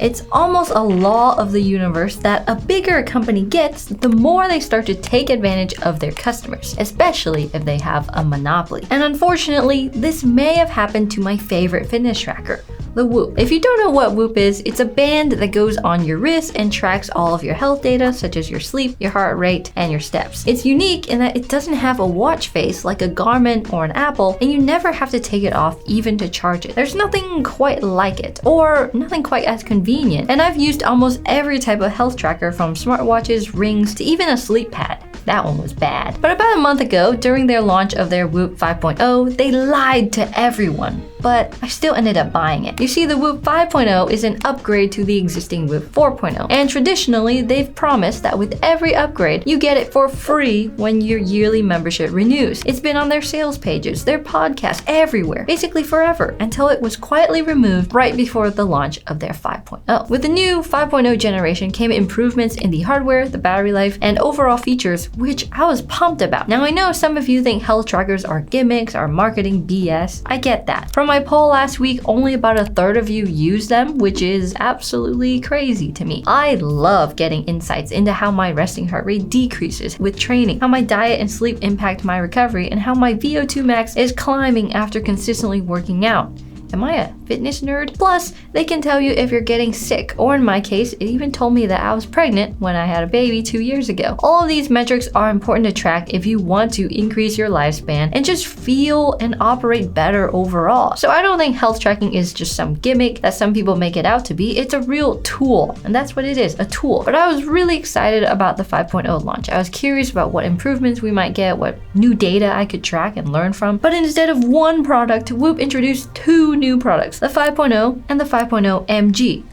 It's almost a law of the universe that a bigger a company gets, the more they start to take advantage of their customers, especially if they have a monopoly. And unfortunately, this may have happened to my favorite fitness tracker, the Whoop. If you don't know what Whoop is, it's a band that goes on your wrist and tracks all of your health data, such as your sleep, your heart rate, and your steps. It's unique in that it doesn't have a watch face like a Garmin or an Apple, and you never have to take it off even to charge it. There's nothing quite like it, or nothing quite as convenient. And I've used almost every type of health tracker, from smartwatches, rings, to even a sleep pad. That one was bad. But about a month ago, during their launch of their Whoop 5.0, they lied to everyone. But I still ended up buying it. You see, the Whoop 5.0 is an upgrade to the existing Whoop 4.0. And traditionally, they've promised that with every upgrade, you get it for free when your yearly membership renews. It's been on their sales pages, their podcasts, everywhere, basically forever, until it was quietly removed right before the launch of their 5.0. With the new 5.0 generation came improvements in the hardware, the battery life, and overall features, which I was pumped about. Now, I know some of you think health trackers are gimmicks, are marketing BS. I get that. From my poll last week, only about a third of you use them, which is absolutely crazy to me. I love getting insights into how my resting heart rate decreases with training, how my diet and sleep impact my recovery, and how my VO2 max is climbing after consistently working out. Am I a fitness nerd? Plus, they can tell you if you're getting sick, or in my case, it even told me that I was pregnant when I had a baby 2 years ago. All of these metrics are important to track if you want to increase your lifespan and just feel and operate better overall. So I don't think health tracking is just some gimmick that some people make it out to be. It's a real tool, and that's what it is, a tool. But I was really excited about the 5.0 launch. I was curious about what improvements we might get, what new data I could track and learn from. But instead of one product, Whoop introduced two new products, the 5.0 and the 5.0 MG.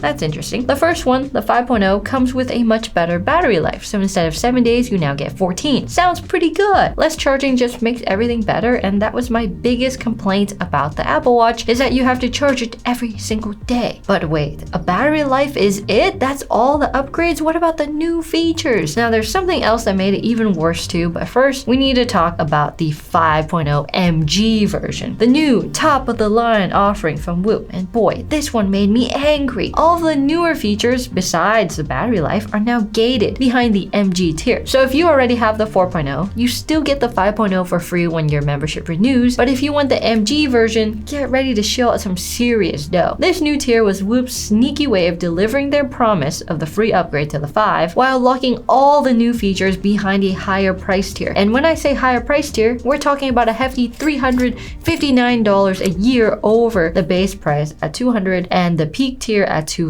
That's interesting. The first one, the 5.0, comes with a much better battery life. So instead of 7 days, you now get 14. Sounds pretty good. Less charging just makes everything better, and that was my biggest complaint about the Apple Watch, is that you have to charge it every single day. But wait, a battery life is it? That's all the upgrades? What about the new features? Now, there's something else that made it even worse too, but first, we need to talk about the 5.0 MG version, the new top-of-the-line offering from Whoop. And boy, this one made me angry. All of the newer features, besides the battery life, are now gated behind the MG tier. So if you already have the 4.0, you still get the 5.0 for free when your membership renews, but if you want the MG version, get ready to shell out some serious dough. This new tier was Whoop's sneaky way of delivering their promise of the free upgrade to the 5, while locking all the new features behind a higher price tier. And when I say higher price tier, we're talking about a hefty $359 a year over the base price at $200 and the peak tier at $240.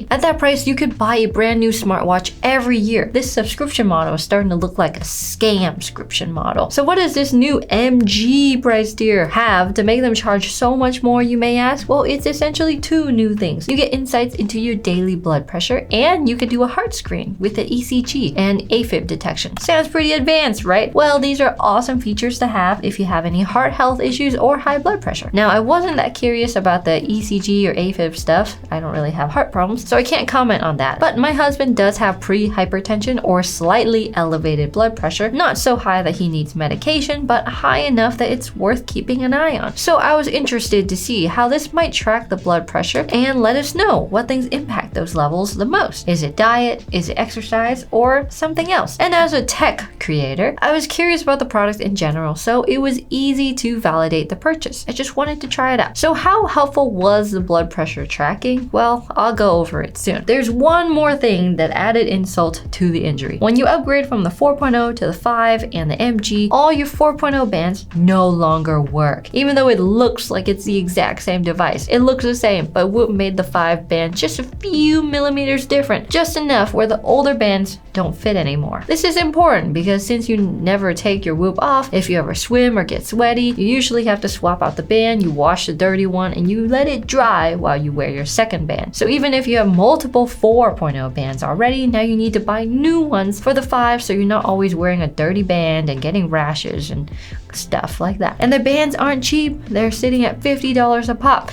At that price, you could buy a brand new smartwatch every year. This subscription model is starting to look like a scam subscription model. So what does this new MG price tier have to make them charge so much more, you may ask? Well, it's essentially two new things. You get insights into your daily blood pressure, and you can do a heart screen with the ECG and AFib detection. Sounds pretty advanced, right? Well, these are awesome features to have if you have any heart health issues or high blood pressure. Now, I wasn't that curious about the ECG or AFib stuff. I don't really have heart problems, so I can't comment on that. But my husband does have pre-hypertension or slightly elevated blood pressure, not so high that he needs medication, but high enough that it's worth keeping an eye on. So I was interested to see how this might track the blood pressure and let us know what things impact those levels the most. Is it diet? Is it exercise? Or something else? And as a tech creator, I was curious about the product in general, so it was easy to validate the purchase. I just wanted to try it out. So how helpful was the blood pressure tracking? Well, I'll go over it soon. There's one more thing that added insult to the injury. When you upgrade from the 4.0 to the 5 and the MG, all your 4.0 bands no longer work. Even though it looks like it's the exact same device. It looks the same, but Whoop made the 5 band just a few millimeters different, just enough where the older bands don't fit anymore. This is important because since you never take your Whoop off, if you ever swim or get sweaty, you usually have to swap out the band, you wash the dirty one, and you let it dry while you wear your second band. So even if you have multiple 4.0 bands already, now you need to buy new ones for the 5, so you're not always wearing a dirty band and getting rashes and stuff like that. And the bands aren't cheap. They're sitting at $50 a pop.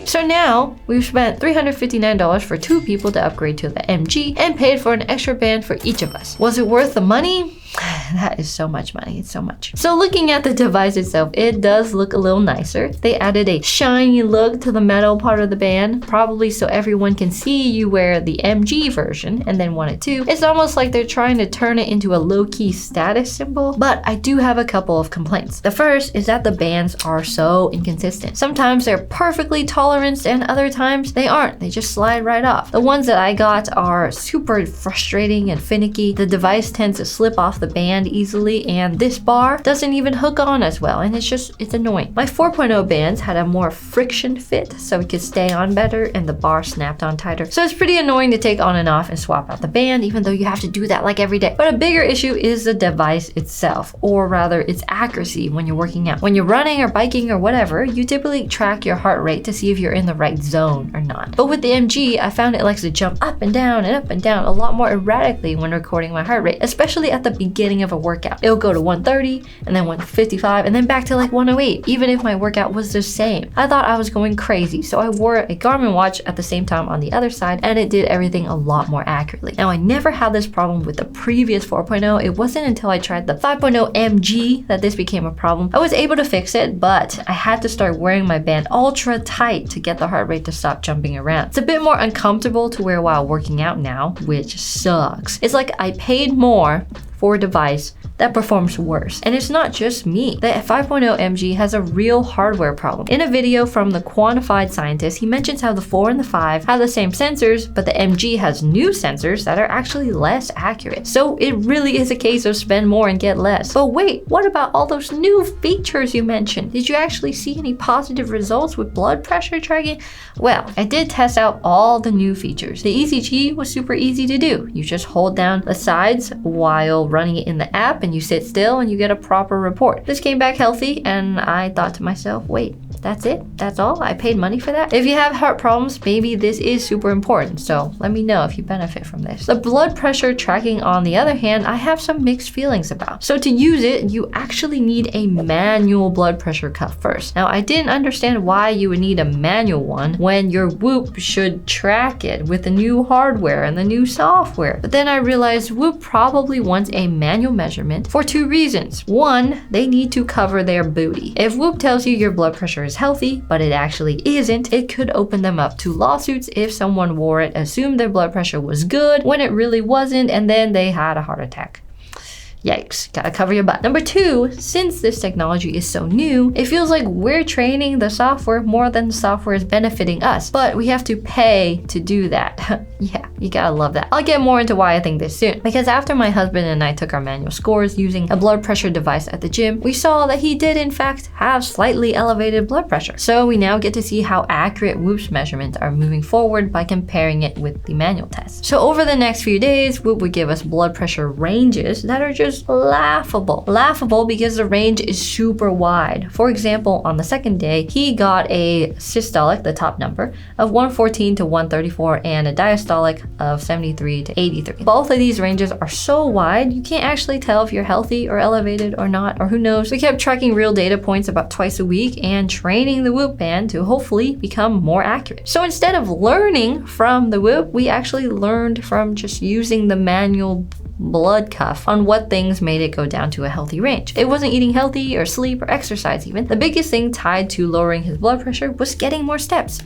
So now we've spent $359 for 2 people to upgrade to the MG and paid for an extra band for each of us. Was it worth the money? That is so much money. It's so much. So looking at the device itself, it does look a little nicer. They added a shiny look to the metal part of the band, probably so everyone can see you wear the MG version and then want it too. It's almost like they're trying to turn it into a low-key status symbol, but I do have a couple of complaints. The first is that the bands are so inconsistent. Sometimes they're perfectly tolerant and other times they aren't. They just slide right off. The ones that I got are super frustrating and finicky. The device tends to slip off the band easily, and this bar doesn't even hook on as well, and it's annoying. My 4.0 bands had a more friction fit, so it could stay on better and the bar snapped on tighter. So it's pretty annoying to take on and off and swap out the band, even though you have to do that like every day. But a bigger issue is the device itself, or rather its accuracy when you're working out. When you're running or biking or whatever, you typically track your heart rate to see if you're in the right zone or not. But with the MG, I found it likes to jump up and down a lot more erratically when recording my heart rate, especially at the beginning of a workout. It'll go to 130 and then 155 and then back to like 108, even if my workout was the same. I thought I was going crazy, so I wore a Garmin watch at the same time on the other side, and it did everything a lot more accurately. Now, I never had this problem with the previous 4.0. It wasn't until I tried the 5.0 MG that this became a problem. I was able to fix it, but I had to start wearing my band ultra tight to get the heart rate to stop jumping around. It's a bit more uncomfortable to wear while working out now, which sucks. It's like I paid more for a device that performs worse. And it's not just me. The 5.0 MG has a real hardware problem. In a video from the Quantified Scientist, he mentions how the 4 and the 5 have the same sensors, but the MG has new sensors that are actually less accurate. So it really is a case of spend more and get less. But wait, what about all those new features you mentioned? Did you actually see any positive results with blood pressure tracking? Well, I did test out all the new features. The ECG was super easy to do. You just hold down the sides while running it in the app, and you sit still and you get a proper report. This came back healthy, and I thought to myself, wait, that's it? That's all? I paid money for that? If you have heart problems, maybe this is super important, so let me know if you benefit from this. The blood pressure tracking, on the other hand, I have some mixed feelings about. So to use it, you actually need a manual blood pressure cuff first. Now, I didn't understand why you would need a manual one when your Whoop should track it with the new hardware and the new software. But then I realized Whoop probably wants a manual measurement for two reasons. One, they need to cover their booty. If Whoop tells you your blood pressure is healthy, but it actually isn't, it could open them up to lawsuits if someone wore it, assumed their blood pressure was good when it really wasn't, and then they had a heart attack. Yikes, gotta cover your butt. Number two, since this technology is so new, it feels like we're training the software more than the software is benefiting us, but we have to pay to do that. Yeah, you gotta love that. I'll get more into why I think this soon, because after my husband and I took our manual scores using a blood pressure device at the gym, we saw that he did in fact have slightly elevated blood pressure. So we now get to see how accurate Whoop's measurements are moving forward by comparing it with the manual test. So over the next few days, Whoop would give us blood pressure ranges that are just laughable. Laughable because the range is super wide. For example, on the second day, he got a systolic, the top number, of 114 to 134 and a diastolic of 73 to 83. Both of these ranges are so wide, you can't actually tell if you're healthy or elevated or not, or who knows. We kept tracking real data points about twice a week and training the Whoop band to hopefully become more accurate. So instead of learning from the Whoop, we actually learned from just using the manual blood cuff on what things made it go down to a healthy range. It wasn't eating healthy or sleep or exercise even. The biggest thing tied to lowering his blood pressure was getting more steps.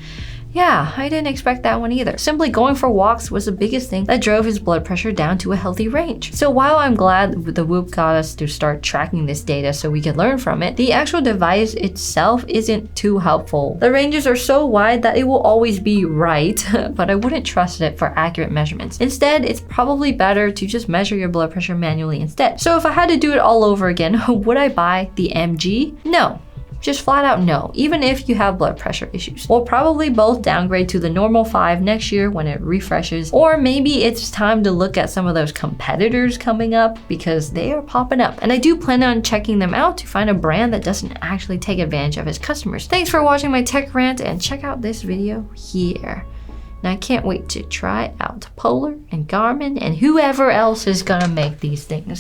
Yeah, I didn't expect that one either. Simply going for walks was the biggest thing that drove his blood pressure down to a healthy range. So while I'm glad the Whoop got us to start tracking this data so we could learn from it, the actual device itself isn't too helpful. The ranges are so wide that it will always be right, but I wouldn't trust it for accurate measurements. Instead, it's probably better to just measure your blood pressure manually instead. So if I had to do it all over again, would I buy the MG? No. Just flat out no, even if you have blood pressure issues. We'll probably both downgrade to the normal 5 next year when it refreshes, or maybe it's time to look at some of those competitors coming up because they are popping up. And I do plan on checking them out to find a brand that doesn't actually take advantage of its customers. Thanks for watching my tech rant, and check out this video here. And I can't wait to try out Polar and Garmin and whoever else is gonna make these things.